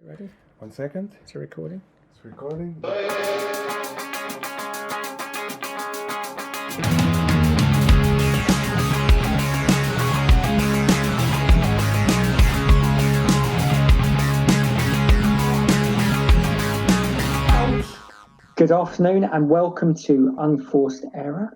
Ready? 1 second. It's a recording. It's recording. Good afternoon and welcome to Unforced Era.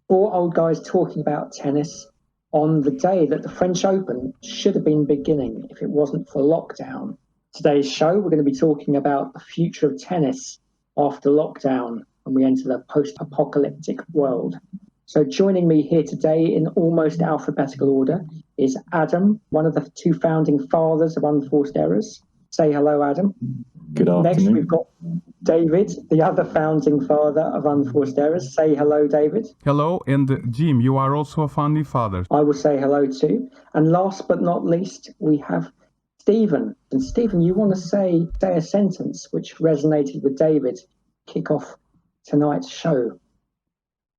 Four old guys talking about tennis on the day that the French Open should have been beginning if it wasn't for lockdown. Today's show, we're going to be talking about the future of tennis after lockdown when we enter the post-apocalyptic world. So joining me here today in almost alphabetical order is Adam, one of the two founding fathers of Unforced Eras. Say hello, Adam. Good afternoon. Next, we've got David, the other founding father of Unforced Eras. Say hello, David. Hello, and Jim, you are also a founding father. I will say hello too. And last but not least, we have Stephen. And Stephen, you want to say a sentence which resonated with David, kick off tonight's show.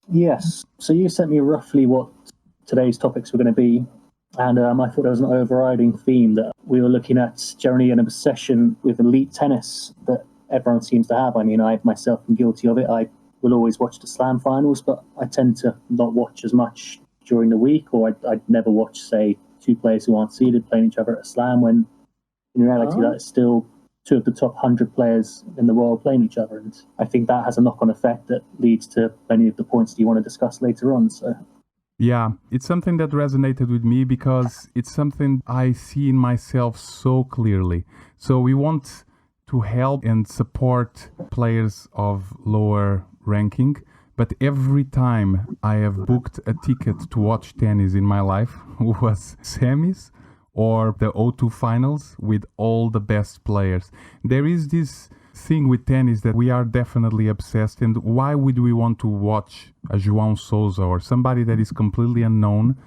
Yes. So you sent me roughly what today's topics were going to be. And I thought there was an overriding theme that we were looking at generally an obsession with elite tennis that everyone seems to have. I mean, I myself am guilty of it. I will always watch the Slam finals, but I tend to not watch as much during the week, or I'd never watch, say, two players who aren't seeded playing each other at a Slam, when in reality that is still two of the top 100 players in the world playing each other. And I think that has a knock-on effect that leads to many of the points that you want to discuss later on. So. Yeah, it's something that resonated with me because it's something I see in myself so clearly. So we want to help and support players of lower ranking, but every time I have booked a ticket to watch tennis in my life was semis or the O2 finals with all the best players. There is this thing with tennis that we are definitely obsessed, and why would we want to watch a João Sousa or somebody that is completely unknown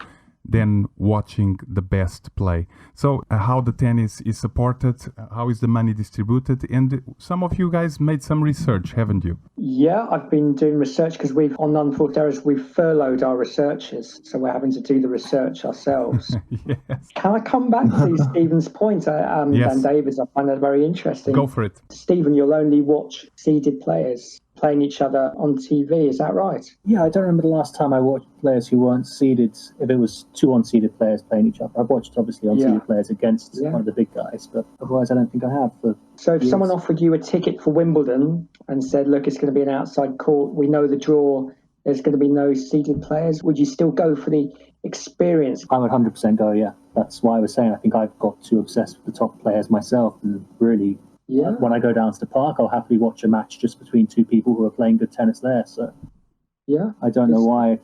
than watching the best play? So how the tennis is supported, how is the money distributed, and some of you guys made some research, haven't you? Yeah, I've been doing research because on Unforced Eras we've furloughed our researchers, so we're having to do the research ourselves. Yes. Can I come back to Stephen's point Yes. and David's? I find that very interesting. Go for it. Stephen, you'll only watch seeded players playing each other on TV, is that right? Yeah, I don't remember the last time I watched players who weren't seeded, if it was two unseeded players playing each other. I've watched, obviously, unseeded players against one of the big guys, but otherwise I don't think I have. So if someone offered you a ticket for Wimbledon and said, look, it's going to be an outside court, we know the draw, there's going to be no seeded players, would you still go for the experience? I would 100% go, yeah. That's why I was saying I think I've got too obsessed with the top players myself, and really, when I go down to the park, I'll happily watch a match just between two people who are playing good tennis there. So I don't know why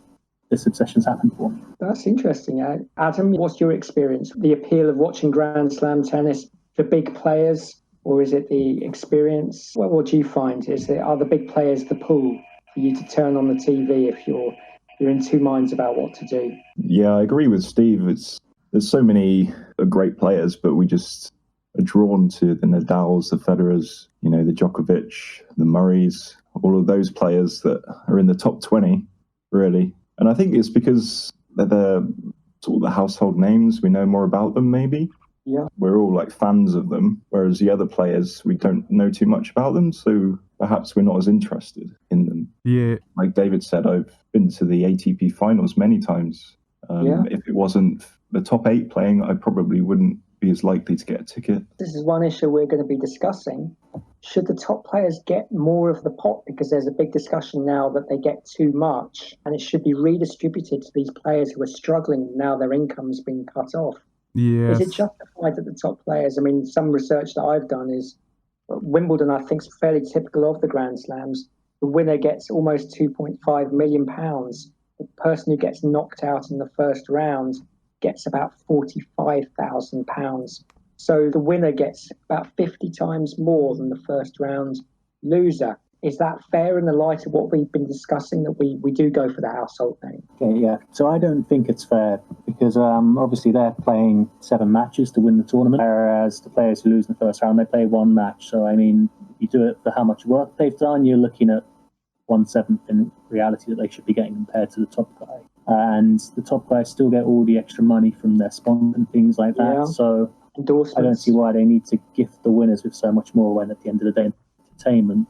this obsession's happened for me. That's interesting. Adam, what's your experience? The appeal of watching Grand Slam tennis for big players, or is it the experience? Well, what do you find? Are the big players the pull for you to turn on the TV if you're in two minds about what to do? Yeah, I agree with Steve. There's so many great players, but we just are drawn to the Nadals, the Federers, the Djokovic, the Murrays, all of those players that are in the top 20, really. And I think it's because they're sort of the household names. We know more about them, maybe. Yeah. We're all like fans of them, whereas the other players, we don't know too much about them, so perhaps we're not as interested in them. Yeah. Like David said, I've been to the ATP finals many times. If it wasn't the top 8 playing, I probably wouldn't be as likely to get a ticket. This is one issue we're going to be discussing. Should the top players get more of the pot? Because there's a big discussion now that they get too much, and it should be redistributed to these players who are struggling now their income's been cut off. Yes. Is it justified that the top players, I mean, some research that I've done is Wimbledon, I think, is fairly typical of the Grand Slams. The winner gets almost £2.5 million. The person who gets knocked out in the first round gets about £45,000. So the winner gets about 50 times more than the first round loser. Is that fair in the light of what we've been discussing, that we do go for the household name? Okay, yeah. So I don't think it's fair because obviously they're playing 7 matches to win the tournament, whereas the players who lose in the first round, they play 1 match. So, I mean, you do it for how much work they've done, you're looking at 1/7 in reality that they should be getting compared to the top guy. And the top guys still get all the extra money from their sponsors and things like that. Yeah. So endorsements. I don't see why they need to gift the winners with so much more when at the end of the day, entertainment,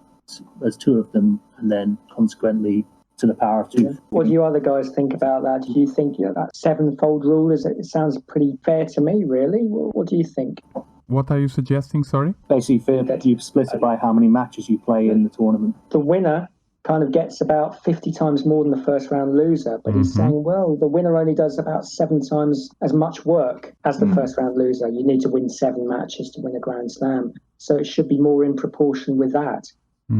there's two of them, and then consequently to the power of two. Yeah. What do you other guys think about that? Do you think that sevenfold rule it sounds pretty fair to me, really? What do you think? What are you suggesting? Sorry? Basically, you split it by how many matches you play in the tournament. The winner kind of gets about 50 times more than the first round loser, but he's saying, well, the winner only does about 7 times as much work as the first round loser. You need to win 7 matches to win a Grand Slam. So it should be more in proportion with that.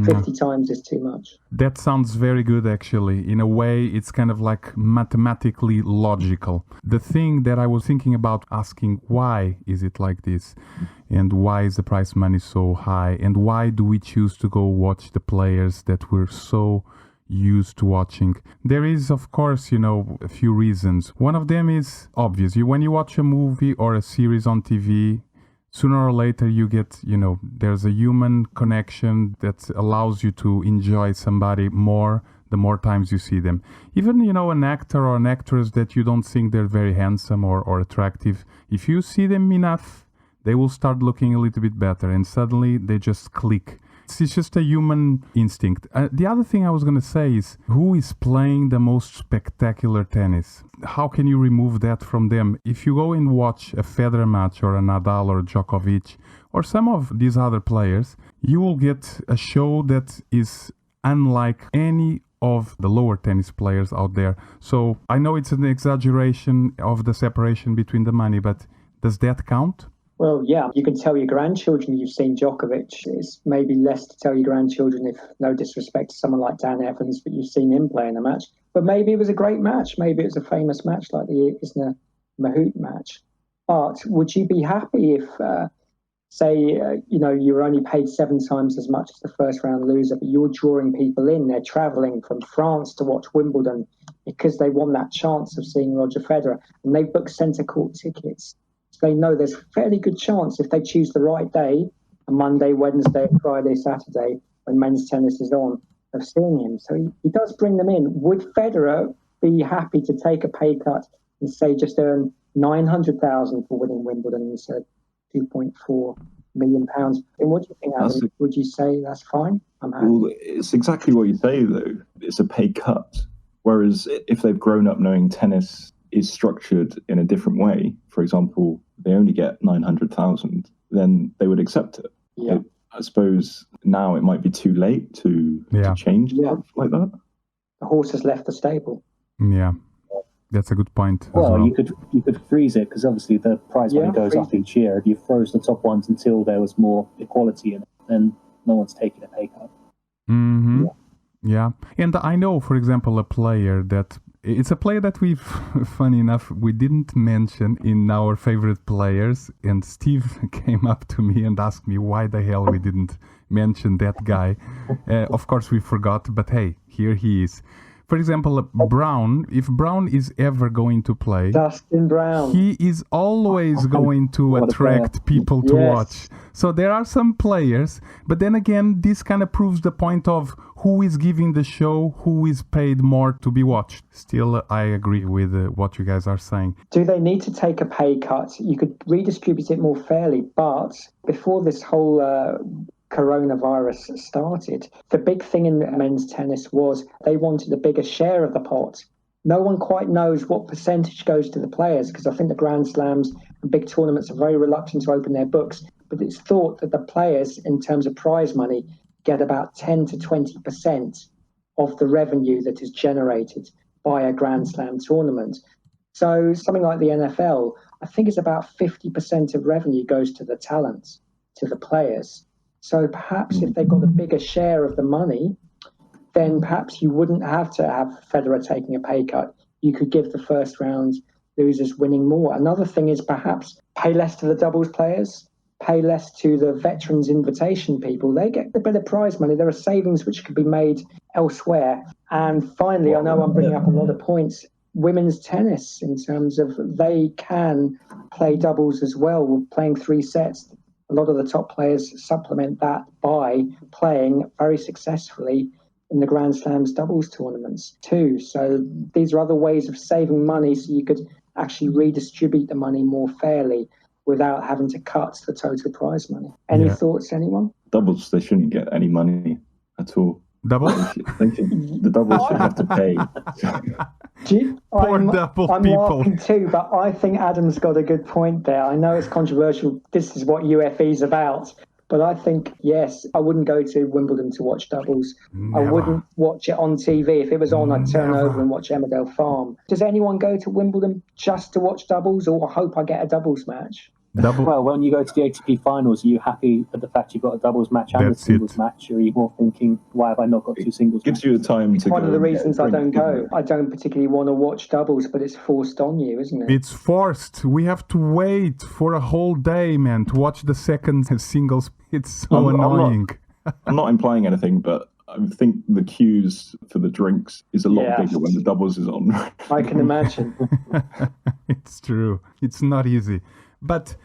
50 times is too much. That sounds very good, actually. In a way, it's kind of like mathematically logical. The thing that I was thinking about asking, why is it like this? And why is the prize money so high? And why do we choose to go watch the players that we're so used to watching? There is, of course, a few reasons. One of them is obvious. When you watch a movie or a series on TV, sooner or later you get, there's a human connection that allows you to enjoy somebody more the more times you see them. Even, an actor or an actress that you don't think they're very handsome or attractive, if you see them enough, they will start looking a little bit better and suddenly they just click. It's just a human instinct. The other thing I was going to say is, who is playing the most spectacular tennis? How can you remove that from them? If you go and watch a Federer match or a Nadal or a Djokovic or some of these other players, you will get a show that is unlike any of the lower tennis players out there. So I know it's an exaggeration of the separation between the money, but does that count? Well, yeah, you can tell your grandchildren you've seen Djokovic. It's maybe less to tell your grandchildren, if no disrespect to someone like Dan Evans, but you've seen him play in a match. But maybe it was a great match. Maybe it was a famous match like the Isner Mahut match. But would you be happy if, you were only paid 7 times as much as the first round loser, but you're drawing people in? They're travelling from France to watch Wimbledon because they want that chance of seeing Roger Federer, and they've booked centre court tickets. So they know there's a fairly good chance if they choose the right day, a Monday, Wednesday, Friday, Saturday, when men's tennis is on, of seeing him. So he does bring them in. Would Federer be happy to take a pay cut and say just earn $900,000 for winning Wimbledon instead of £2.4 million? And what do you think, Adam? Would you say that's fine? I'm happy. Well, it's exactly what you say, though. It's a pay cut. Whereas if they've grown up knowing tennis is structured in a different way, for example, they only get 900,000, then they would accept it. Yeah. I suppose now it might be too late to change stuff like that. The horse has left the stable. Yeah, that's a good point. Well, you could freeze it, because obviously the prize money goes up each year. If you froze the top ones until there was more equality in it, then no one's taking a pay cut. Mm-hmm. Yeah. And I know, for example, a player that we've, funny enough, we didn't mention in our favorite players, and Steve came up to me and asked me why the hell we didn't mention that guy. Of course we forgot, but hey, here he is. For example, Brown, if Brown is ever going to play, Dustin Brown, he is always going to attract people to watch. So there are some players, but then again, this kind of proves the point of who is giving the show, who is paid more to be watched. Still, I agree with what you guys are saying. Do they need to take a pay cut? You could redistribute it more fairly, but before this whole coronavirus started, the big thing in men's tennis was they wanted a bigger share of the pot. No one quite knows what percentage goes to the players, because I think the Grand Slams and big tournaments are very reluctant to open their books, but it's thought that the players, in terms of prize money, get about 10 to 20% of the revenue that is generated by a Grand Slam tournament. So something like the NFL, I think it's about 50% of revenue goes to the talent, to the players. So perhaps if they got a bigger share of the money, then perhaps you wouldn't have to have Federer taking a pay cut. You could give the first round losers winning more. Another thing is perhaps pay less to the doubles players, pay less to the veterans invitation people. They get the bit of prize money. There are savings which could be made elsewhere. And finally, I know I'm bringing up a lot of points, women's tennis, in terms of they can play doubles as well, playing 3 sets. A lot of the top players supplement that by playing very successfully in the Grand Slams doubles tournaments too. So these are other ways of saving money, so you could actually redistribute the money more fairly. without having to cut the total prize money. Any thoughts, anyone? Doubles, they shouldn't get any money at all. Double? The doubles should have to pay. Poor double I'm people. laughing too, but I think Adam's got a good point there. I know it's controversial. This is what UFE's about. But I think, yes, I wouldn't go to Wimbledon to watch doubles. Never. I wouldn't watch it on TV. If it was on, I'd turn Never. over and watch Emmerdale Farm. Does anyone go to Wimbledon just to watch doubles, or hope I get a doubles match? Double. Well, when you go to the ATP finals, are you happy with the fact you've got a doubles match and That's a singles it. match? Or are you more thinking, why have I not got two singles Gives matches? you the time to One go of the and get a reasons I don't drink, go. isn't it? I don't particularly want to watch doubles, but it's forced on you, isn't it? It's forced. We have to wait for a whole day, man, to watch the second singles. It's so annoying. I'm not implying anything, but I think the queues for the drinks is a lot Yes. bigger when the doubles is on. I can imagine. It's true. It's not easy. But,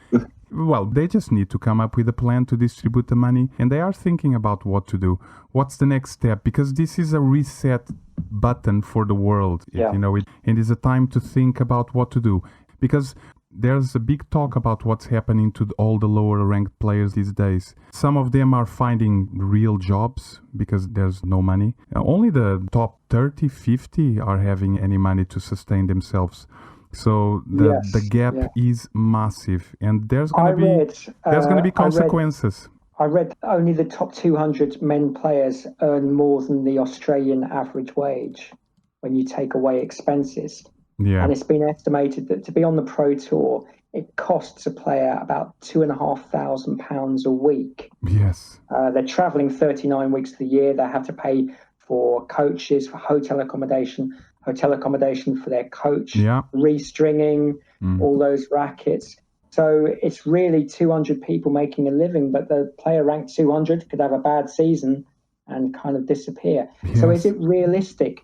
well, they just need to come up with a plan to distribute the money. And they are thinking about what to do. What's the next step? Because this is a reset button for the world. Yeah. You know, it is a time to think about what to do. Because there's a big talk about what's happening to all the lower ranked players these days. Some of them are finding real jobs because there's no money. Only the top 30, 50 are having any money to sustain themselves. So the gap is massive, and there's going to be consequences. I read only the top 200 men players earn more than the Australian average wage when you take away expenses. Yeah. And it's been estimated that to be on the Pro Tour, it costs a player about £2,500 a week. Yes. They're travelling 39 weeks of the year. They have to pay for coaches, for hotel accommodation for their coach, restringing, all those rackets. So it's really 200 people making a living, but the player ranked 200 could have a bad season and kind of disappear. Yes. So is it realistic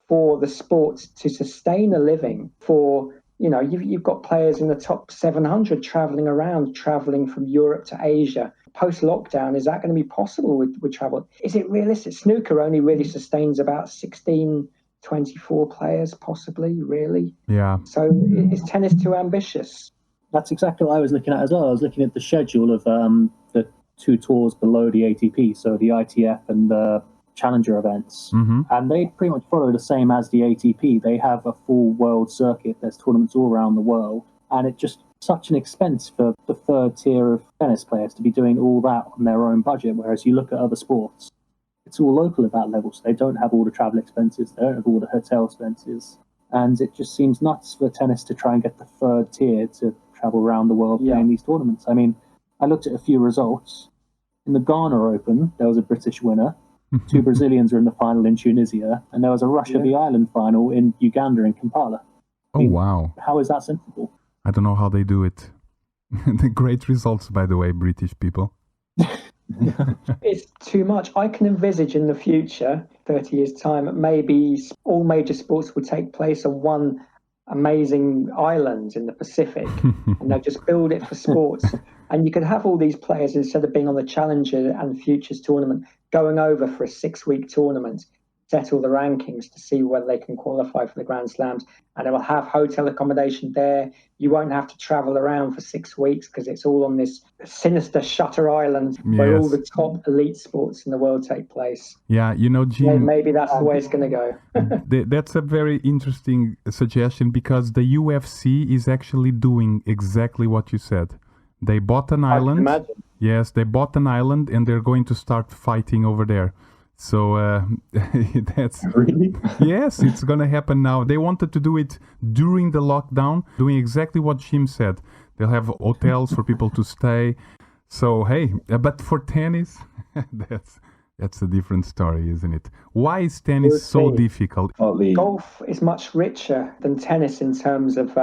for the sport to sustain a living for, you've got players in the top 700 traveling from Europe to Asia. Post-lockdown, is that going to be possible with travel? Is it realistic? Snooker only really sustains about 16, 24 players, possibly, really. Yeah. So is tennis too ambitious? That's exactly what I was looking at as well. I was looking at the schedule of the two tours below the ATP, so the ITF and the Challenger events, and they pretty much follow the same as the ATP. They have a full world circuit. There's tournaments all around the world, and it's just such an expense for the third tier of tennis players to be doing all that on their own budget, whereas you look at other sports, it's all local at that level, so they don't have all the travel expenses, they don't have all the hotel expenses, and it just seems nuts for tennis to try and get the third tier to travel around the world playing these tournaments. I mean, I looked at a few results. In the Ghana Open, there was a British winner. Two Brazilians are in the final in Tunisia, and there was a Russia v Ireland final in Uganda in Kampala. Wow. How is that sensible? I don't know how they do it. The great results, by the way, British people. It's too much. I can envisage in the future, 30 years' time, maybe all major sports will take place on one amazing island in the Pacific, and they'll just build it for sports. And you could have all these players, instead of being on the Challenger and Futures tournament, going over for a 6-week tournament, settle the rankings to see whether they can qualify for the Grand Slams. And they will have hotel accommodation there. You won't have to travel around for 6 weeks because it's all on this sinister Shutter Island where all the top elite sports in the world take place. Yeah, Jim, maybe that's the way it's going to go. That's a very interesting suggestion, because the UFC is actually doing exactly what you said. They bought an island. I can imagine. Yes, they bought an island, and they're going to start fighting over there. So that's Really? Yes, it's going to happen now. They wanted to do it during the lockdown, doing exactly what Jim said. They'll have hotels for people to stay. So, hey, but for tennis, that's a different story, isn't it? Why is tennis so difficult? Golf is much richer than tennis in terms of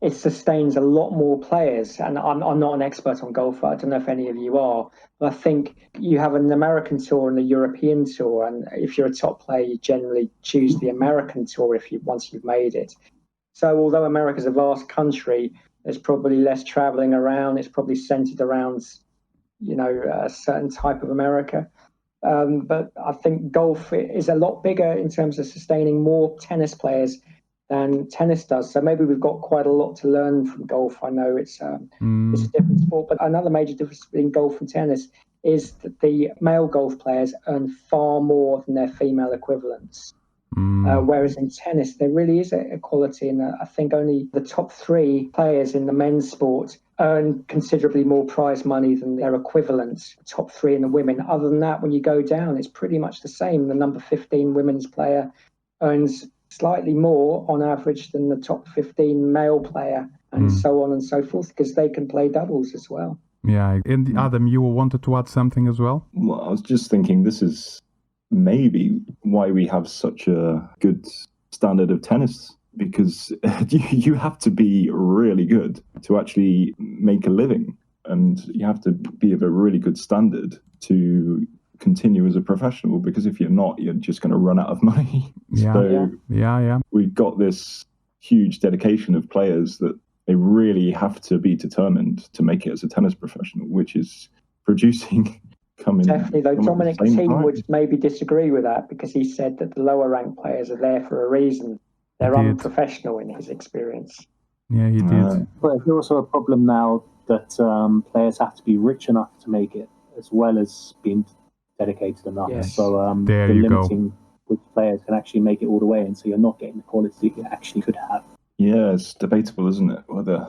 it sustains a lot more players. And I'm not an expert on golf. I don't know if any of you are. But I think you have an American tour and a European tour. And if you're a top player, you generally choose the American tour once you've made it. So although America's a vast country, there's probably less traveling around. It's probably centered around, a certain type of America. But I think golf is a lot bigger in terms of sustaining more tennis players than tennis does. So maybe we've got quite a lot to learn from golf. I know it's a different sport, but another major difference between golf and tennis is that the male golf players earn far more than their female equivalents. Whereas in tennis, there really is equality, and I think only the top 3 players in the men's sport earn considerably more prize money than their equivalents, top 3 in the women. Other than that, when you go down, it's pretty much the same. The number 15 women's player earns slightly more on average than the top 15 male player, and so on and so forth, because they can play doubles as well. Yeah, and Adam, you wanted to add something as well? Well, I was just thinking this is maybe why we have such a good standard of tennis, because you have to be really good to actually make a living, and you have to be of a really good standard to continue as a professional, because if you're not, you're just going to run out of money. Yeah. We've got this huge dedication of players that they really have to be determined to make it as a tennis professional, which is producing Definitely, though Dominic Thiem would maybe disagree with that, because he said that the lower ranked players are there for a reason. They're unprofessional in his experience. Yeah, he did. But there's also a problem now that players have to be rich enough to make it, as well as being dedicated enough. Yes. So there you limiting which players can actually make it all the way, and so you're not getting the quality you actually could have. Yeah, it's debatable, isn't it? Whether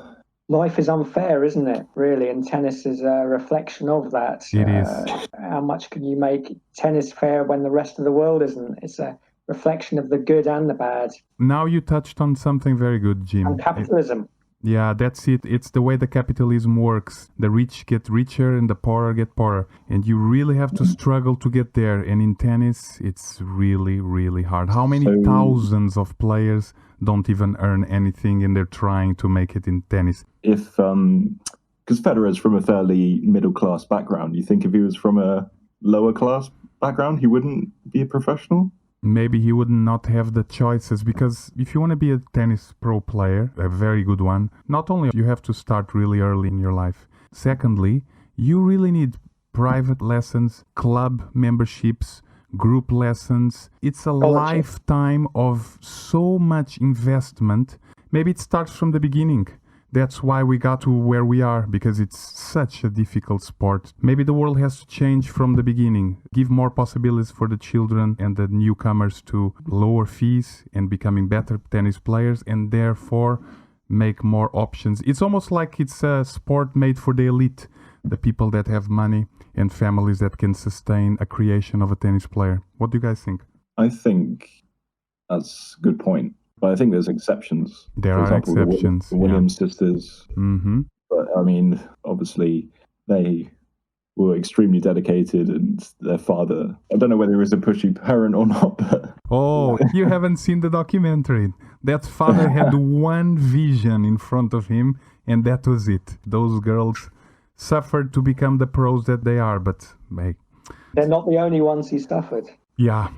life is unfair, isn't it, really? And tennis is a reflection of that. It is. How much can you make tennis fair when the rest of the world isn't? It's a reflection of the good and the bad. Now you touched on something very good, Jim. And capitalism. Yeah, that's it. It's the way the capitalism works. The rich get richer and the poorer get poorer. And you really have to struggle to get there. And in tennis, it's really, really hard. How many thousands of players don't even earn anything and they're trying to make it in tennis? If, because Federer's from a fairly middle-class background, you think if he was from a lower-class background, he wouldn't be a professional? Maybe he would not have the choices, because if you want to be a tennis pro player, a very good one, not only you have to start really early in your life. Secondly, you really need private lessons, club memberships, group lessons. It's a lifetime of so much investment. Maybe it starts from the beginning. That's why we got to where we are, because it's such a difficult sport. Maybe the world has to change from the beginning, give more possibilities for the children and the newcomers to lower fees and becoming better tennis players, and therefore make more options. It's almost like it's a sport made for the elite, the people that have money and families that can sustain a creation of a tennis player. What do you guys think? I think that's a good point. But I think there's exceptions. There are exceptions. The Williams sisters. Mm-hmm. But I mean, obviously, they were extremely dedicated, and their father, I don't know whether he was a pushy parent or not, but... Oh, you haven't seen the documentary. That father had one vision in front of him, and that was it. Those girls suffered to become the pros that they are, but hey. They're not the only ones who suffered. Yeah.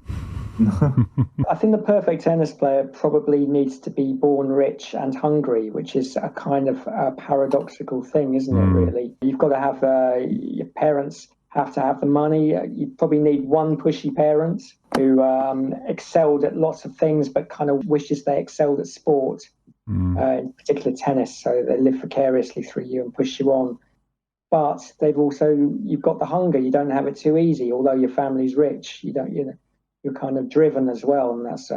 I think the perfect tennis player probably needs to be born rich and hungry, which is a kind of a paradoxical thing, isn't it, really? You've got to have, your parents have to have the money. You probably need one pushy parent who excelled at lots of things, but kind of wishes they excelled at sport, in particular tennis, so they live vicariously through you and push you on. But you've got the hunger. You don't have it too easy, although your family's rich. You're kind of driven as well, and that's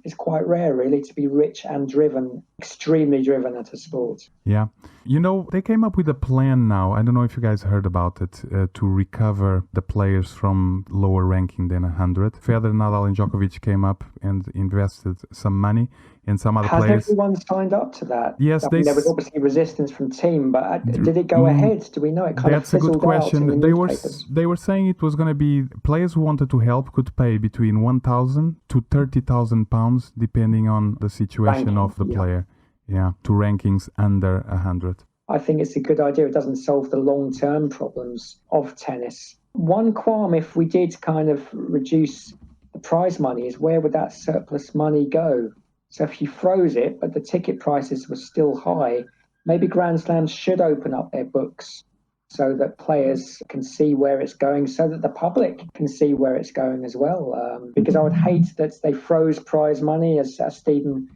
is quite rare, really, to be rich and driven, extremely driven at a sport. Yeah. They came up with a plan now. I don't know if you guys heard about it, to recover the players from lower ranking than 100. Federer, Nadal, and Djokovic came up and invested some money, and some other players. Has everyone signed up to that? Yes, there was obviously resistance from Team, but did it go ahead? Do we know? It kind That's of a good question. They were saying it was going to be players who wanted to help could pay between 1,000 to 30,000 pounds, depending on the situation of the player. Yeah, to rankings under 100. I think it's a good idea. It doesn't solve the long-term problems of tennis. One qualm, if we did kind of reduce the prize money, is where would that surplus money go? So if you froze it, but the ticket prices were still high, maybe Grand Slams should open up their books so that players can see where it's going, so that the public can see where it's going as well. Because I would hate that they froze prize money, as Stephen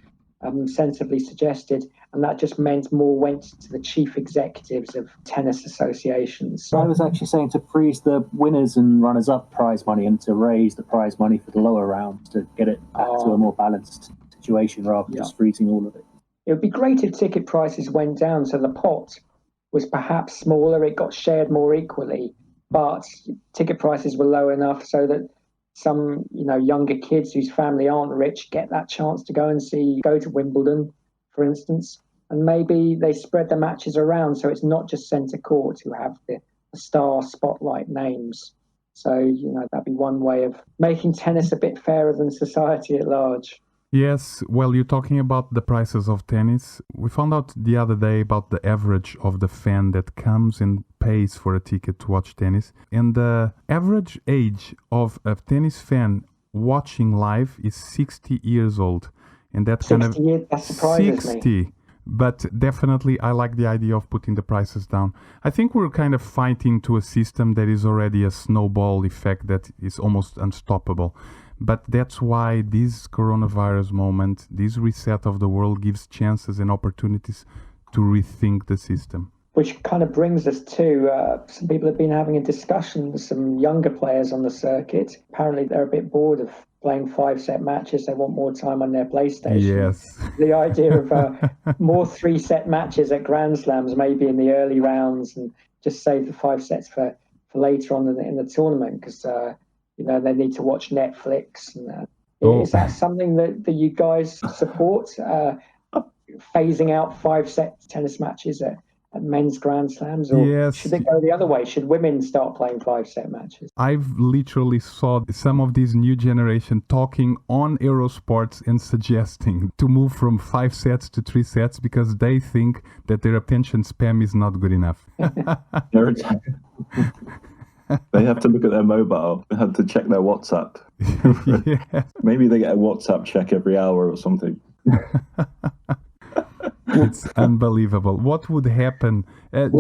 sensibly suggested, and that just meant more went to the chief executives of tennis associations. I was actually saying to freeze the winners and runners-up prize money and to raise the prize money for the lower rounds to get it back to a more balanced situation rather than just freezing all of it. It would be great if ticket prices went down so the pot was perhaps smaller, it got shared more equally, but ticket prices were low enough so that some, younger kids whose family aren't rich get that chance to go to Wimbledon, for instance, and maybe they spread the matches around so it's not just centre court who have the star spotlight names. So, that'd be one way of making tennis a bit fairer than society at large. Yes, well, you're talking about the prices of tennis. We found out the other day about the average of the fan that comes and pays for a ticket to watch tennis. And the average age of a tennis fan watching live is 60 years old. And that 60 years, that surprises 60. me. But definitely, I like the idea of putting the prices down. I think we're kind of fighting to a system that is already a snowball effect that is almost unstoppable. But that's why this coronavirus moment, this reset of the world gives chances and opportunities to rethink the system. Which kind of brings us to some people have been having a discussion with some younger players on the circuit. Apparently they're a bit bored of playing 5-set matches. They want more time on their PlayStation. Yes. The idea of more 3-set matches at Grand Slams, maybe in the early rounds, and just save the 5 sets for later on in the tournament, because they need to watch Netflix. And, Is that something that you guys support? Phasing out 5-set tennis matches at men's Grand Slams? Or yes. Should it go the other way? Should women start playing 5-set matches? I've literally saw some of this new generation talking on Eurosports and suggesting to move from 5 sets to 3 sets because they think that their attention span is not good enough. They have to look at their mobile. They have to check their WhatsApp. Yeah. Maybe they get a WhatsApp check every hour or something. It's unbelievable. What would happen?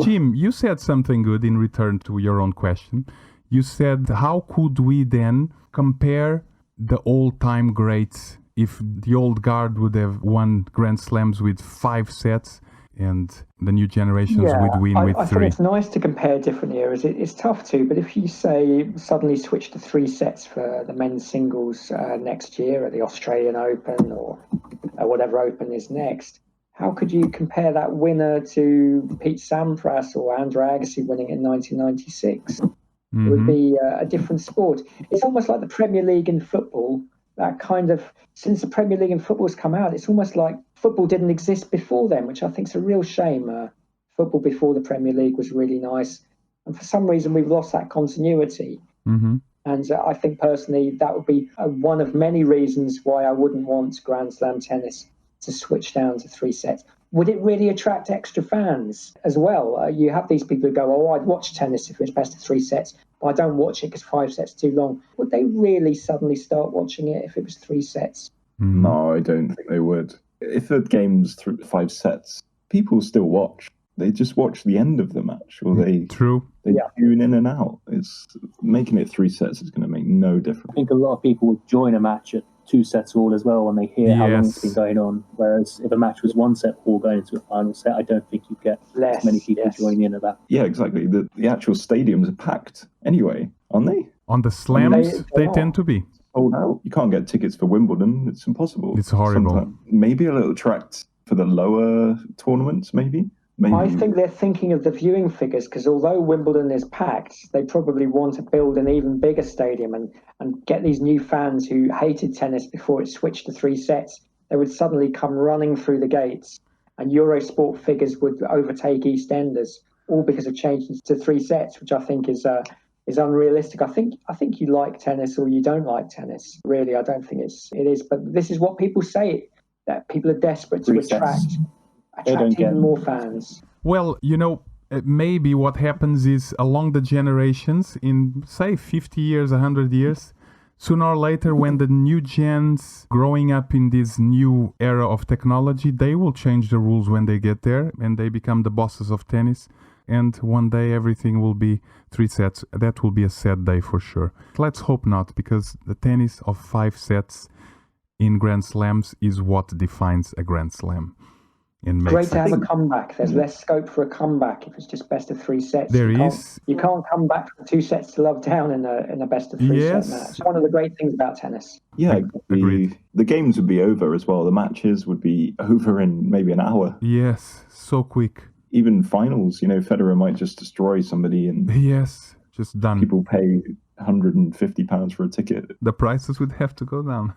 Jim, you said something good in return to your own question. You said, how could we then compare the all-time greats if the old guard would have won Grand Slams with 5 sets and the new generations would win with 3? I think it's nice to compare different eras. It's tough to, but if you say suddenly switch to 3 sets for the men's singles next year at the Australian Open or whatever Open is next, how could you compare that winner to Pete Sampras or Andre Agassi winning in 1996? Mm-hmm. It would be a different sport. It's almost like the Premier League in football. That kind of, since the Premier League in football's come out, it's almost like football didn't exist before then, which I think is a real shame. Football before the Premier League was really nice. And for some reason, we've lost that continuity. Mm-hmm. And I think personally, that would be one of many reasons why I wouldn't want Grand Slam tennis to switch down to 3 sets. Would it really attract extra fans as well? You have these people who go, oh, I'd watch tennis if it's best of 3 sets, but I don't watch it because 5 sets too long. Would they really suddenly start watching it if it was 3 sets? No, I don't think they would. If the game's 5 sets, people still watch. They just watch the end of the match, or they tune in and out. It's making it 3 sets is going to make no difference. I think a lot of people would join a match at 2 sets all as well when they hear how long it's been going on. Whereas if a match was 1 set all going into a final set, I don't think you'd get as many people joining in at that. Yeah, exactly. The actual stadiums are packed anyway, aren't they? On the slams, they tend to be. Oh no, you can't get tickets for Wimbledon. It's impossible. It's horrible. Sometimes. Maybe a little tract for the lower tournaments, maybe. I think they're thinking of the viewing figures, because although Wimbledon is packed, they probably want to build an even bigger stadium and get these new fans who hated tennis before it switched to 3 sets. They would suddenly come running through the gates, and Eurosport figures would overtake EastEnders, all because of changing to 3 sets, which I think is unrealistic. I think you like tennis or you don't like tennis. Really, I don't think it is. But this is what people say, that people are desperate to attract even more fans. Well, maybe what happens is along the generations, in say 50 years, 100 years, sooner or later when the new gens growing up in this new era of technology, they will change the rules when they get there and they become the bosses of tennis. and one day everything will be 3 sets. That will be a sad day for sure. Let's hope not, because the tennis of 5 sets in Grand Slams is what defines a Grand Slam. And makes Great to have a comeback. There's less scope for a comeback if it's just best of 3 sets. You can't come back from 2 sets to love down in a best of 3 set match. One of the great things about tennis. Yeah, the games would be over as well. The matches would be over in maybe an hour. Yes, so quick. Even finals, Federer might just destroy somebody and yes, just done. People pay £150 for a ticket. The prices would have to go down.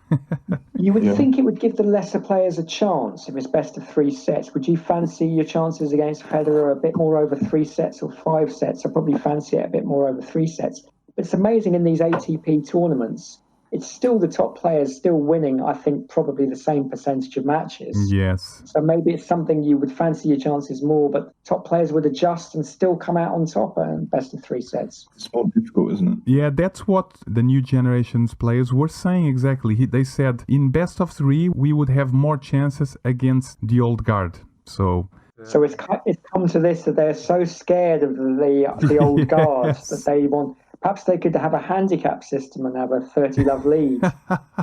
You would think it would give the lesser players a chance if it's best of 3 sets. Would you fancy your chances against Federer a bit more over 3 sets or 5 sets? I probably fancy it a bit more over 3 sets. But it's amazing in these ATP tournaments, it's still the top players still winning, I think, probably the same percentage of matches. Yes. So maybe it's something you would fancy your chances more, but top players would adjust and still come out on top in best of 3 sets. It's more difficult, isn't it? Yeah, that's what the new generation's players were saying exactly. They said in best of 3, we would have more chances against the old guard. So it's come to this that they're so scared of the old guard that they want... Perhaps they could have a handicap system and have a 30-love lead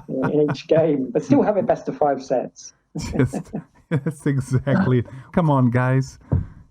in each game, but still have it best of 5 sets. That's exactly it. Come on, guys.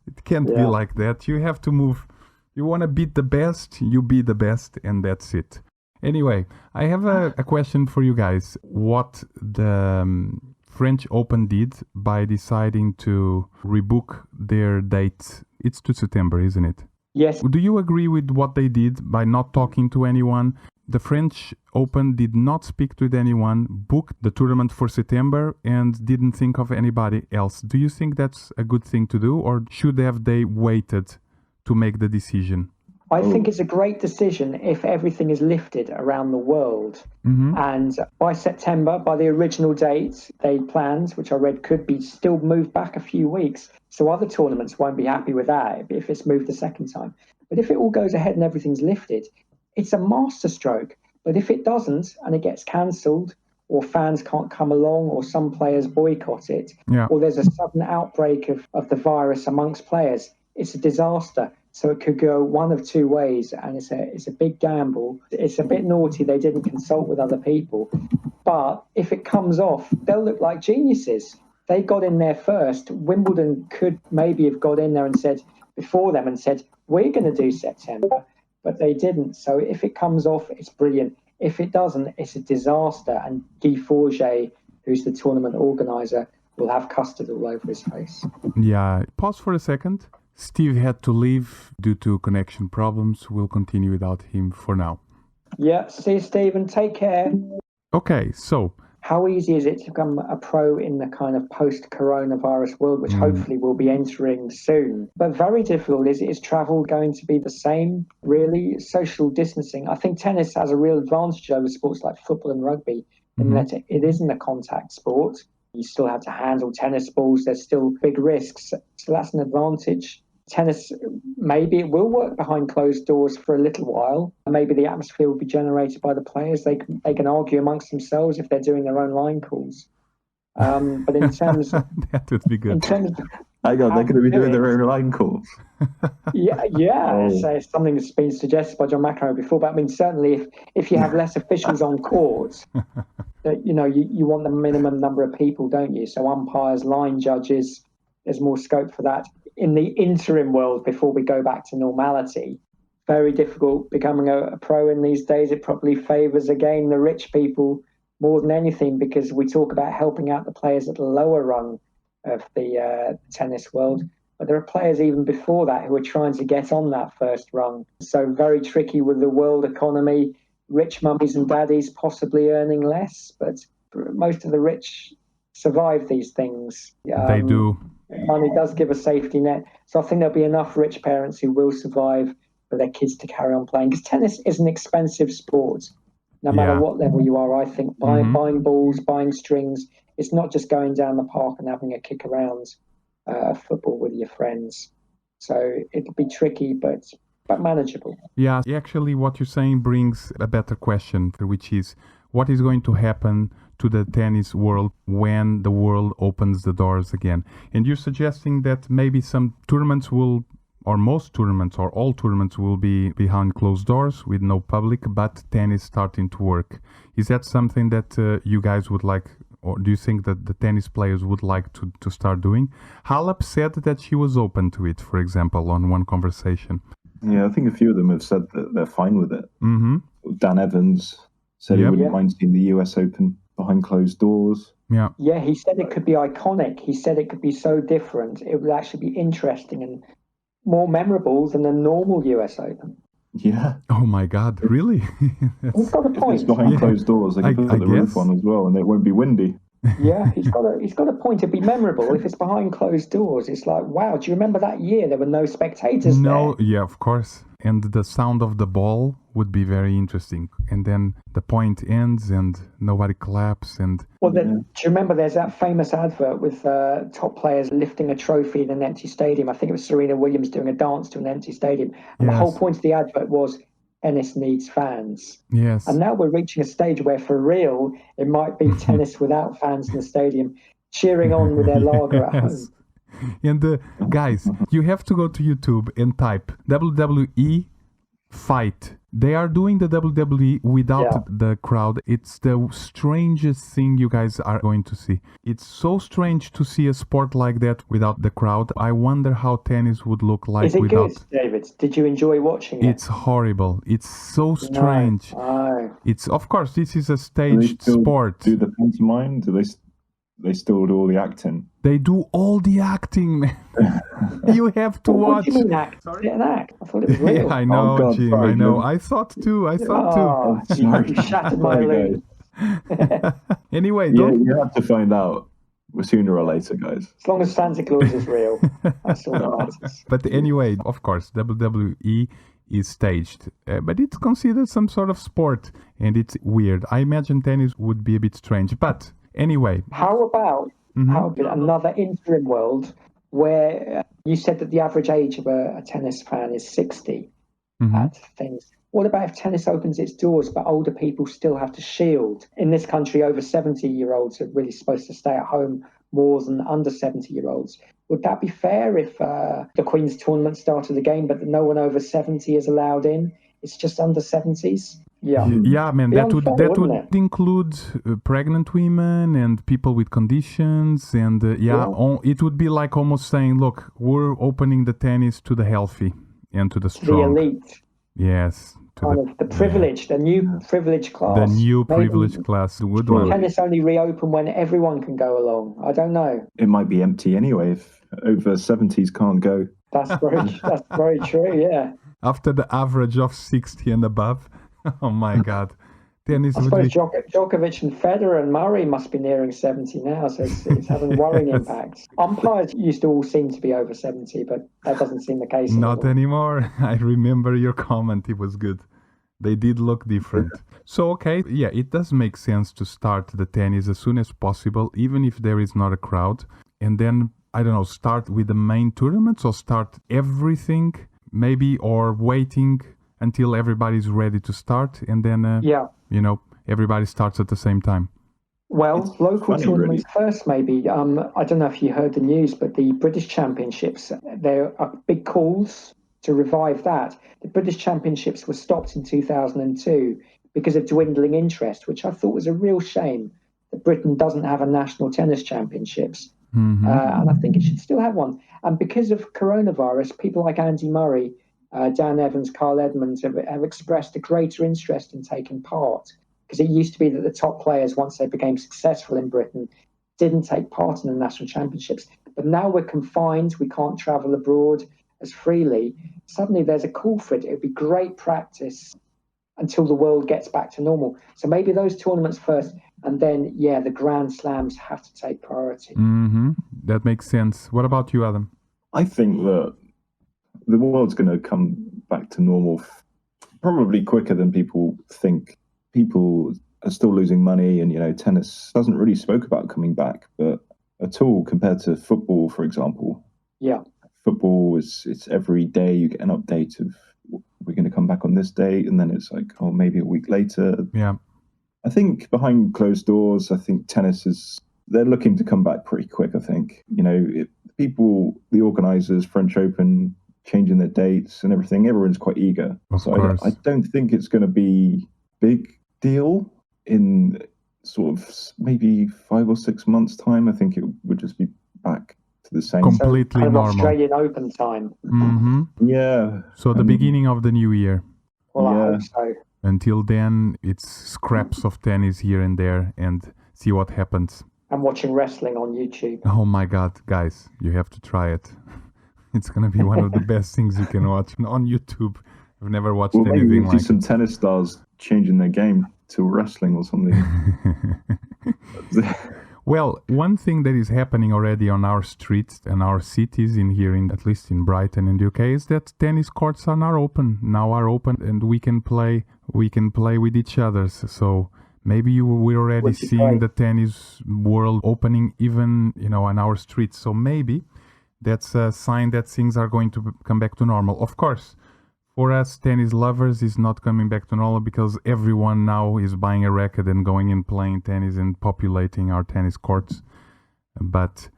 It can't be like that. You have to move. You want to beat the best, you be the best, and that's it. Anyway, I have a question for you guys. What the French Open did by deciding to rebook their date. It's to September, isn't it? Yes. Do you agree with what they did by not talking to anyone? The French Open did not speak to anyone, booked the tournament for September, and didn't think of anybody else. Do you think that's a good thing to do, or should they waited to make the decision? I think it's a great decision if everything is lifted around the world. Mm-hmm. And by September, by the original date they planned, which I read could be still moved back a few weeks. So other tournaments won't be happy with that if it's moved the second time. But if it all goes ahead and everything's lifted, it's a masterstroke. But if it doesn't and it gets cancelled, or fans can't come along, or some players boycott it, or there's a sudden outbreak of the virus amongst players, it's a disaster. So it could go one of 2 ways, and it's a big gamble. It's a bit naughty they didn't consult with other people. But if it comes off, they'll look like geniuses. They got in there first. Wimbledon could maybe have got in there and said, before them, and said, we're going to do September. But they didn't. So if it comes off, it's brilliant. If it doesn't, it's a disaster. And Guy Forget, who's the tournament organizer, will have custard all over his face. Yeah. Pause for a second. Steve had to leave due to connection problems. We'll continue without him for now. Yeah, see you, Stephen. Take care. Okay, so... How easy is it to become a pro in the kind of post-coronavirus world, which hopefully we'll be entering soon? But very difficult. Is travel going to be the same, really? Social distancing. I think tennis has a real advantage over sports like football and rugby in that it isn't a contact sport. You still have to handle tennis balls. There's still big risks. So that's an advantage. Tennis, maybe it will work behind closed doors for a little while. Maybe the atmosphere will be generated by the players. They can argue amongst themselves if they're doing their own line calls. But in terms of... that would be good. In terms of they're going to be doing their own line calls. Yeah. So it's something that's been suggested by John McEnroe before. But I mean, certainly if you have less officials on court, that you want the minimum number of people, don't you? So umpires, line judges, there's more scope for that. In the interim world, before we go back to normality, very difficult becoming a pro in these days. It probably favours, again, the rich people more than anything, because we talk about helping out the players at the lower rung of the tennis world. But there are players even before that who are trying to get on that first rung. So very tricky with the world economy. Rich mummies and daddies possibly earning less, but most of the rich survive these things. They do. Money does give a safety net. So I think there'll be enough rich parents who will survive for their kids to carry on playing. Because tennis is an expensive sport, no matter what level you are. I think buying balls, buying strings, it's not just going down the park and having a kick around football with your friends. So it'll be tricky, but manageable. Yeah, actually what you're saying brings a better question, which is what is going to happen to the tennis world when the world opens the doors again? And you're suggesting that maybe some tournaments will or most tournaments or all tournaments will be behind closed doors with no public, but tennis starting to work. Is that something that you guys would like, or do you think that the tennis players would like to start doing? Halep said that she was open to it, for example, on one conversation. Yeah, I think a few of them have said that they're fine with it. Mm-hmm. Dan Evans said he wouldn't mind seeing the US Open behind closed doors. Yeah. Yeah, he said it could be iconic. He said it could be so different. It would actually be interesting and more memorable than the normal US Open. Yeah. Oh my God, really? He's got a If it's point. behind closed doors, they can put I the roof guess. on as well, and it won't be windy. Yeah, he's got a point. It'd be memorable if it's behind closed doors. It's like, wow, do you remember that year there were no spectators No, there? yeah, of course. And the sound of the ball would be very interesting. And then the point ends and nobody claps. And Well, do you remember there's that famous advert with top players lifting a trophy in an empty stadium? I think it was Serena Williams doing a dance to an empty stadium. And the whole point of the advert was tennis needs fans. Yes. And now we're reaching a stage where, for real, it might be tennis without fans in the stadium cheering on with their lager at home. And guys, you have to go to YouTube and type WWE fight. They are doing the WWE without the crowd. It's the strangest thing you guys are going to see. It's so strange to see a sport like that without the crowd. I wonder how tennis would look like Is it without. good, David? Did you enjoy watching it? It's horrible. It's so strange. No. It's, of course, this is a staged sport. Do the pantomime? Do they still do all the acting? They do all the acting, man. You have to What watch. do you mean act? Is it an act? I thought it was real. Yeah, I know, God, Jim. sorry, I know. Jim. I thought too. Oh, you shattered my Sorry, illusion. Anyway, Yeah, don't. you have to find out sooner or later, guys. As long as Santa Claus is real, that's all that matters. But anyway, of course, WWE is staged, but it's considered some sort of sport, and it's weird. I imagine tennis would be a bit strange, but anyway. How about another interim world where you said that the average age of a tennis fan is 60 at things? What about if tennis opens its doors, but older people still have to shield? In this country, over 70-year-olds are really supposed to stay at home more than under 70-year-olds. Would that be fair if the Queen's tournament started again, but no one over 70 is allowed in? It's just under 70s? Yeah. Yeah, man, that would unfair, that wouldn't would include pregnant women and people with conditions, and it would be like almost saying, look, we're opening the tennis to the healthy and to the strong. The elite. Yes. Kind of the privileged, the new privileged class. The new Maybe privileged class. Good one. tennis only reopen when everyone can go along. I don't know. It might be empty anyway if over 70s can't go. That's very true. Yeah. After the average of 60 and above. Oh my God. Tennis I would suppose be... Djokovic and Federer and Murray must be nearing 70 now, so it's having worrying impacts. Umpires used to all seem to be over 70, but that doesn't seem the case Not anymore. anymore. I remember your comment. It was good. They did look different. So, okay, yeah, it does make sense to start the tennis as soon as possible, even if there is not a crowd. And then, I don't know, start with the main tournaments or start everything, maybe, or waiting until everybody's ready to start, and then, everybody starts at the same time. Well, It's local funny, tournaments really. first, maybe. I don't know if you heard the news, but the British Championships, there are big calls to revive that. The British Championships were stopped in 2002 because of dwindling interest, which I thought was a real shame that Britain doesn't have a national tennis championships. And I think it should still have one. And because of coronavirus, people like Andy Murray, Dan Evans, Carl Edmonds have expressed a greater interest in taking part. Because it used to be that the top players, once they became successful in Britain, didn't take part in the national championships. But now we're confined, we can't travel abroad as freely. Suddenly there's a call for it. It would be great practice until the world gets back to normal. So maybe those tournaments first, and then, the Grand Slams have to take priority. That makes sense. What about you, Adam? I think that the world's going to come back to normal probably quicker than people think. People are still losing money, and tennis doesn't really spoke about coming back, but at all compared to football, for example. Yeah. Football it's every day you get an update of we're going to come back on this date, and then it's like, oh, maybe a week later. Yeah. I think behind closed doors, I think tennis they're looking to come back pretty quick. I think, the organizers, French Open, changing their dates and everything. Everyone's quite eager. Of So course. I don't think it's going to be big deal in sort of maybe 5 or 6 months' time. I think it would just be back to the same. Completely kind of normal. Australian Open time. Hmm. Yeah. So the beginning of the new year. Well, I Yeah. hope so. Until then, it's scraps of tennis here and there and see what happens. I'm watching wrestling on YouTube. Oh my God, guys, you have to try it. It's going to be one of the best things you can watch on YouTube. I've never watched Well, maybe anything we'll see like some tennis stars changing their game to wrestling or something. it. Well, one thing that is happening already on our streets and our cities in here, at least in Brighton and UK, is that tennis courts are now open, and we can play with each other. So maybe we're already Which is seeing great. the tennis world opening even, on our streets. So maybe that's a sign that things are going to come back to normal. Of course, for us tennis lovers, it's not coming back to normal because everyone now is buying a racket and going and playing tennis and populating our tennis courts. But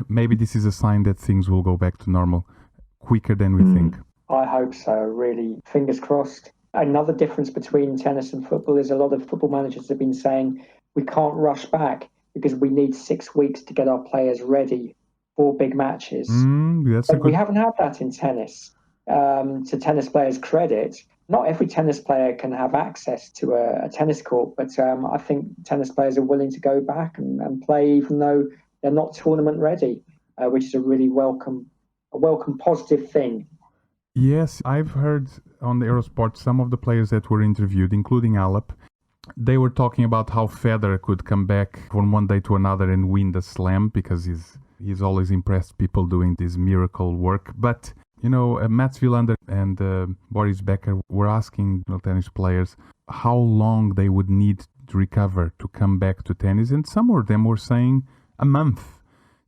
maybe this is a sign that things will go back to normal quicker than we think. I hope so, really. Fingers crossed. Another difference between tennis and football is a lot of football managers have been saying we can't rush back because we need 6 weeks to get our players ready for big matches. That's a But we good. haven't had that in tennis. To tennis players' credit, not every tennis player can have access to a tennis court, but I think tennis players are willing to go back and play even though they're not tournament ready, which is a really welcome positive thing. Yes, I've heard on the Eurosport some of the players that were interviewed, including Alep. They were talking about how Federer could come back from one day to another and win the slam because he's always impressed people doing this miracle work. But Mats Wilander and Boris Becker were asking tennis players how long they would need to recover to come back to tennis, and some of them were saying a month.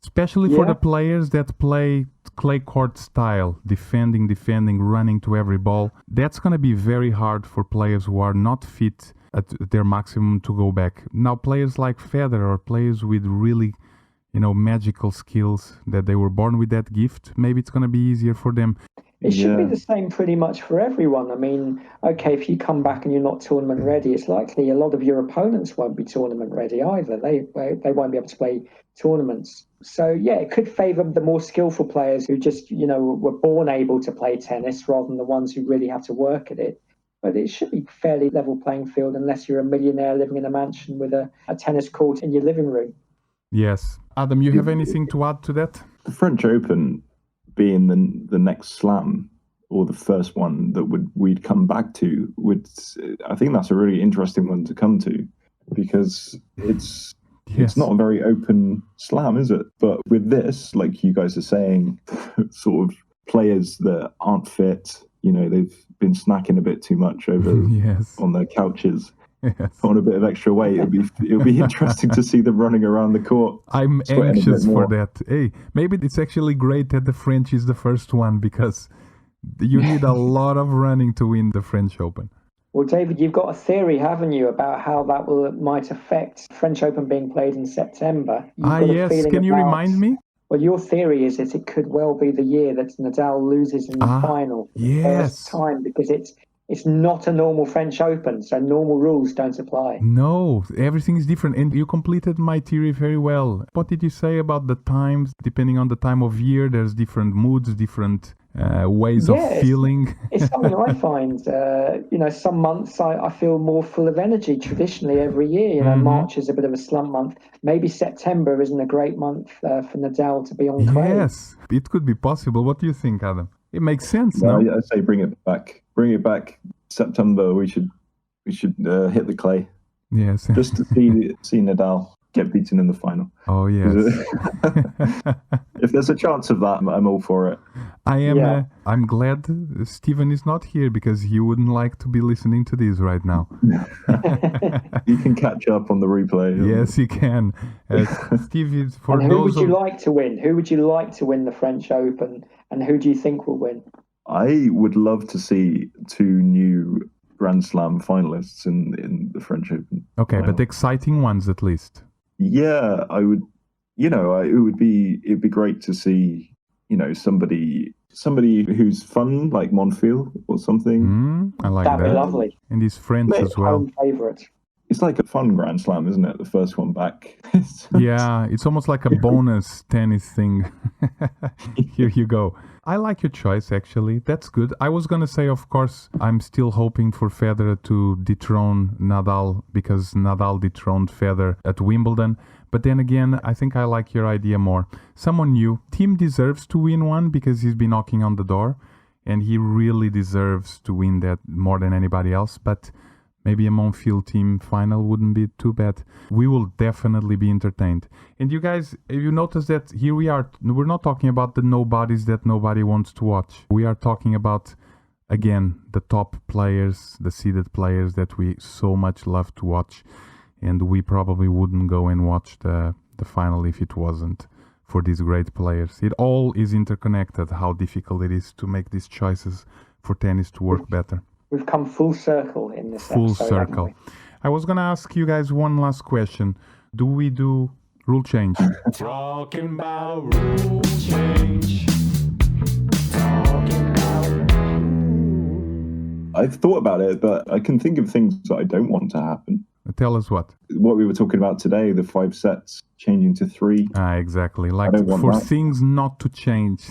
Especially for the players that play clay court style, defending, running to every ball. That's going to be very hard for players who are not fit at their maximum to go back. Now, players like Federer or players with really, magical skills that they were born with that gift, maybe it's going to be easier for them. It should be the same pretty much for everyone. I mean, okay, if you come back and you're not tournament ready, it's likely a lot of your opponents won't be tournament ready either. They won't be able to play tournaments. So, it could favour the more skillful players who just, were born able to play tennis rather than the ones who really have to work at it. But it should be fairly level playing field unless you're a millionaire living in a mansion with a tennis court in your living room. Yes. Adam, you have anything to add to that? The French Open being the next slam or the first one that we'd come back to I think that's a really interesting one to come to because it's not a very open slam, is it? But with this, like you guys are saying, sort of players that aren't fit, they've been snacking a bit too much over on their couches. Yes. On a bit of extra weight, it'll be interesting to see them running around the court. I'm anxious for that. Hey, maybe it's actually great that the French is the first one because you need a lot of running to win the French Open. Well, David, you've got a theory, haven't you, about how that might affect French Open being played in September? Yes. Can you remind me? Well, your theory is that it could well be the year that Nadal loses in the final for the first time because it's not a normal French Open, so normal rules don't apply. No, everything is different. And you completed my theory very well. What did you say about the times? Depending on the time of year, there's different moods, different ways of feeling. It's something I find. Some months I feel more full of energy traditionally every year. March is a bit of a slump month. Maybe September isn't a great month for Nadal to be on clay. Yes, it could be possible. What do you think, Adam? It makes sense, no? No? I say bring it back. Bring it back. September, we should hit the clay. Yes. Just to see Nadal get beaten in the final. Oh, yes. If there's a chance of that, I'm all for it. I am. I'm glad Stephen is not here because he wouldn't like to be listening to this right now. You can catch up on the replay. Yes, he can. Steve, for and those who would you like to win? Who would you like to win the French Open? And who do you think will win? I would love to see 2 new Grand Slam finalists in the French Open. Okay, but exciting ones at least. Yeah, I would. It'd be great to see somebody somebody who's fun, like Monfils or something. I like That'd be that. lovely. And he's French as well. Home favourite. It's like a fun Grand Slam, isn't it? The first one back. Yeah, it's almost like a bonus tennis thing. Here you go. I like your choice, actually. That's good. I was going to say, of course, I'm still hoping for Federer to dethrone Nadal because Nadal dethroned Federer at Wimbledon. But then again, I think I like your idea more. Someone new. Tim deserves to win one because he's been knocking on the door. And he really deserves to win that more than anybody else. But maybe a Monfils team final wouldn't be too bad. We will definitely be entertained. And you guys, if you notice that here we are, we're not talking about the nobodies that nobody wants to watch. We are talking about, again, the top players, the seeded players that we so much love to watch. And we probably wouldn't go and watch the final if it wasn't for these great players. It all is interconnected, how difficult it is to make these choices for tennis to work better. We've come full circle in this Full episode, circle. haven't we? I was going to ask you guys one last question. Do we do rule change? Talking about rule change. Talking about. I've thought about it, but I can think of things that I don't want to happen. Tell us what. What we were talking about today, the 5 sets changing to 3. Exactly. Like don't want for that. things not to change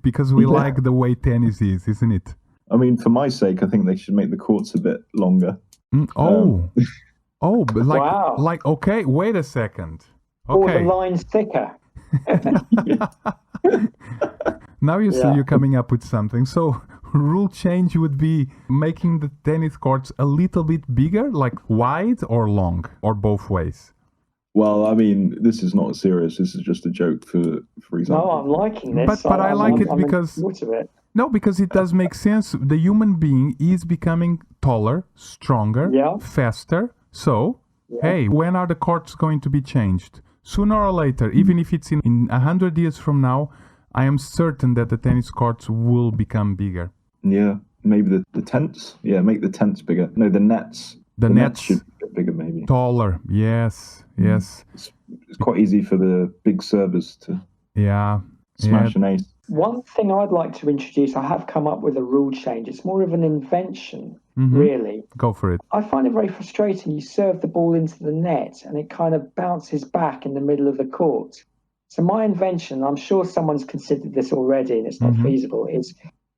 because we like the way tennis is, isn't it? I mean, for my sake, I think they should make the courts a bit longer. But Wow. okay, wait a second. Or the Okay, line's thicker. now you see Yeah. you're coming up with something. So rule change would be making the tennis courts a little bit bigger, like wide or long, or both ways. Well, I mean, this is not serious. This is just a joke, for example. No, I'm liking this. But I like it I'm because- in support of it. No, because it does make sense. The human being is becoming taller, stronger, Yeah. faster. So, hey, when are the courts going to be changed? Sooner or later, even if it's in 100 years from now, I am certain that the tennis courts will become bigger. Yeah, maybe the tents. Yeah, make the tents bigger. No, the nets. The nets should be a bit bigger, maybe. taller. Yes. It's quite easy for the big servers to Yeah. smash an ace. One thing I'd like to introduce, I have come up with a rule change. It's more of an invention, Mhm. really. Go for it. I find it very frustrating. You serve the ball into the net and it kind of bounces back in the middle of the court. So my invention, I'm sure someone's considered this already and it's not feasible, is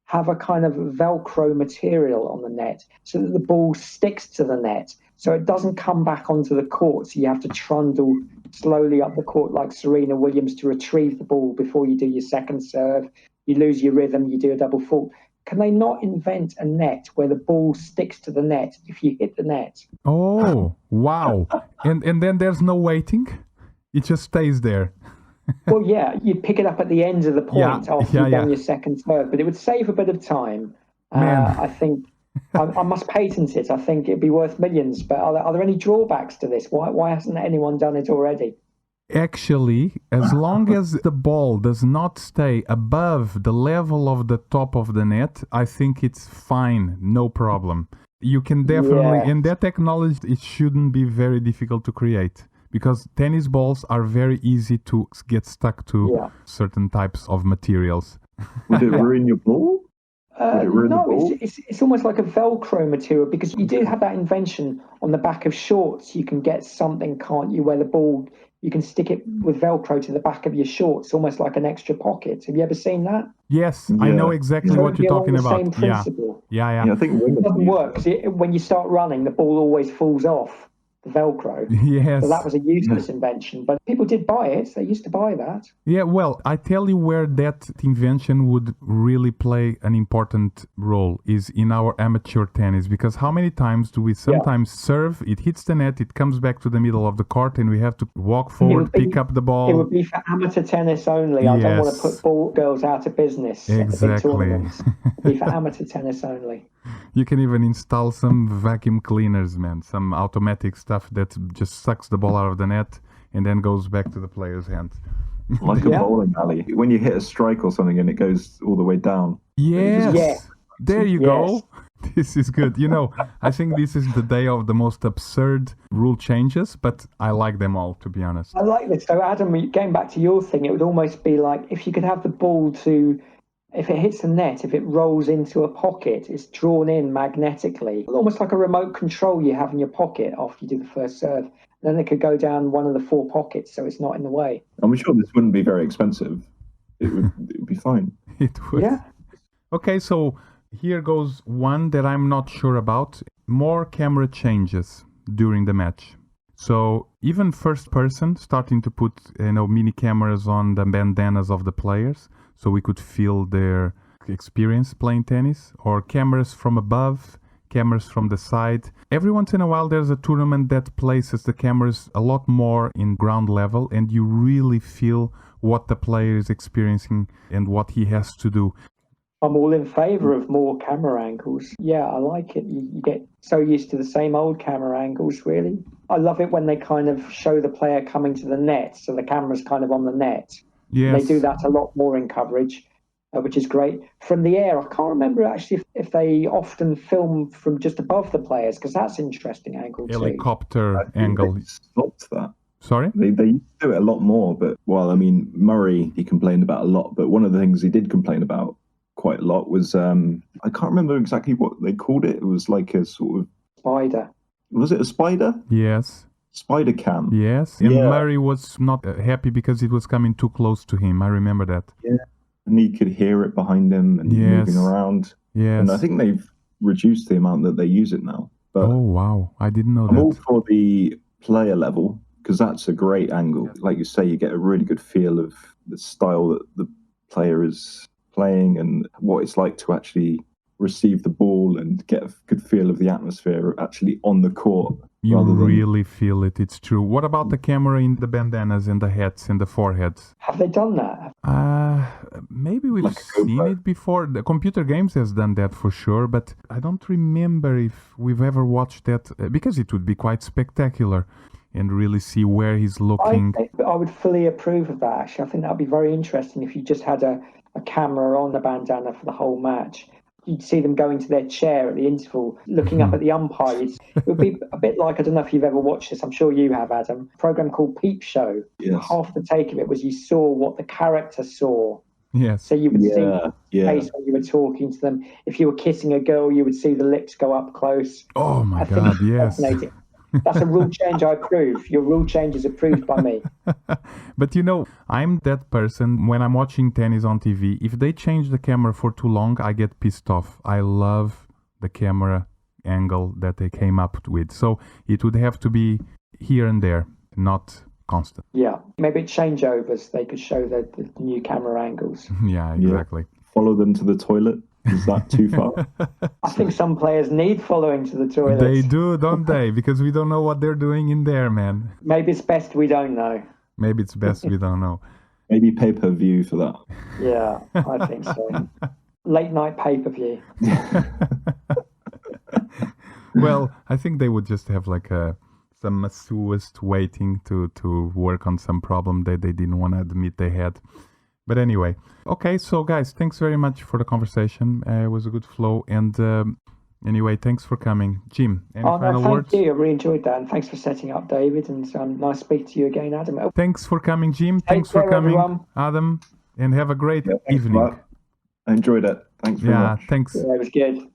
have a kind of Velcro material on the net so that the ball sticks to the net. So it doesn't come back onto the court. So you have to trundle slowly up the court like Serena Williams to retrieve the ball before you do your second serve. You lose your rhythm, you do a double fault. Can they not invent a net where the ball sticks to the net if you hit the net? Oh, wow. And then there's no waiting. It just stays there. Well, yeah, you'd pick it up at the end of the point Yeah, after yeah, you've done yeah. your second serve, but it would save a bit of time. Man. I think I must patent it. I think it'd be worth millions. But are there any drawbacks to this? Why hasn't anyone done it already? Actually, as long as the ball does not stay above the level of the top of the net, I think it's fine, no problem. You can definitely, Yeah. and that technology, it shouldn't be very difficult to create because tennis balls are very easy to get stuck to Yeah. certain types of materials. Would it ruin your ball? Would it ruin the No, ball? it's almost like a Velcro material because you do have that invention on the back of shorts. You can get something, can't you, where the ball, you can stick it with Velcro to the back of your shorts, almost like an extra pocket. Have you ever seen that? Yes, I Yeah. know exactly So what it'd be you're along talking the about. same principle. Yeah. Yeah, I think women It doesn't use work because when you start running, the ball always falls off the Velcro. Yes. So that was a useless invention, but people did buy it. They used to buy that. Yeah, well, I tell you where that invention would really play an important role is in our amateur tennis. Because how many times do we sometimes serve, it hits the net, it comes back to the middle of the court, and we have to walk forward, be- pick up the It ball. would be for amateur tennis only. I don't want Yes. to put ball girls out of business at the big Exactly. tournaments. It'd be for amateur tennis only. You can even install some vacuum cleaners, man, some automatic stuff that just sucks the ball out of the net and then goes back to the player's hand. like a Yeah. bowling alley. When you hit a strike or something and it goes all the way down. Yes. Yeah. There you Yes. go. This is good. You know, I think this is the day of the most absurd rule changes, but I like them all, to be honest. I like this. So, Adam, going back to your thing, it would almost be like if you could have the ball to if it hits the net, if it rolls into a pocket, it's drawn in magnetically, almost like a remote control you have in your pocket after you do the first serve. Then it could go down one of the 4 pockets, so it's not in the way. I'm sure this wouldn't be very expensive. It would be fine. It would. Yeah. Okay, so here goes one that I'm not sure about. More camera changes during the match. So even first person starting to put mini cameras on the bandanas of the players, so we could feel their experience playing tennis, or cameras from above, cameras from the side. Every once in a while there's a tournament that places the cameras a lot more in ground level, and you really feel what the player is experiencing and what he has to do. I'm all in favour of more camera angles. Yeah, I like it. You get so used to the same old camera angles, really. I love it when they kind of show the player coming to the net, so the camera's kind of on the net. Yes. They do that a lot more in coverage, which is great. From the air, I can't remember actually if they often film from just above the players, because that's an interesting angle too. Helicopter angle. They stopped that. Sorry? They used to do it a lot more, but, well, I mean, Murray, he complained about a lot, but one of the things he did complain about quite a lot was, I can't remember exactly what they called it. It was like a sort of... Spider. Was it a spider? Yes. Spider cam. Yes. And Yeah. Murray was not happy because it was coming too close to him. I remember that. Yeah. And he could hear it behind him and Yes. moving around. Yes. And I think they've reduced the amount that they use it now. But Oh, wow. I didn't know I'm all that. for the player level, because that's a great angle. Like you say, you get a really good feel of the style that the player is playing and what it's like to actually receive the ball and get a good feel of the atmosphere actually on the court. You rather than... really feel it. It's true. What about the camera in the bandanas and the hats and the foreheads? Have they done that? Maybe we've Like a seen GoPro. it before. The computer games has done that for sure, but I don't remember if we've ever watched that, because it would be quite spectacular and really see where he's looking. I would fully approve of that, actually. I think that would be very interesting if you just had a camera on the bandana for the whole match. You'd see them going to their chair at the interval, looking up at the umpire. It would be a bit like, I don't know if you've ever watched this, I'm sure you have, Adam, a program called Peep Show. Yes. Half the take of it was you saw what the character saw. Yes. So you would see Yeah, the yeah. face when you were talking to them. If you were kissing a girl, you would see the lips go up close. Oh my I think God, it's yes. fascinating. That's a rule change I approve. Your rule change is approved by me. But I'm that person, when I'm watching tennis on TV, if they change the camera for too long, I get pissed off. I love the camera angle that they came up with. So it would have to be here and there, not constant. Yeah, maybe at changeovers they could show the new camera angles. Yeah, exactly. Follow them to the toilet. Is that too far? I think some players need following to the toilet. They do, don't they? Because we don't know what they're doing in there, man. Maybe it's best we don't know. Maybe it's best we don't know. Maybe pay-per-view for that. Yeah, I think so. Late night pay-per-view. Well, I think they would just have like some masseuses waiting to work on some problem that they didn't want to admit they had. But anyway, okay, so guys, thanks very much for the conversation. It was a good flow. And anyway, thanks for coming. Jim, any final words? Thank you. I really enjoyed that. And thanks for setting up, David. And nice to speak to you again, Adam. Thanks for coming, Jim. Thanks for care, coming, everyone. Adam. And have a great Thanks a evening. lot. I enjoyed it. Thanks very much. Thanks. Yeah, it was good.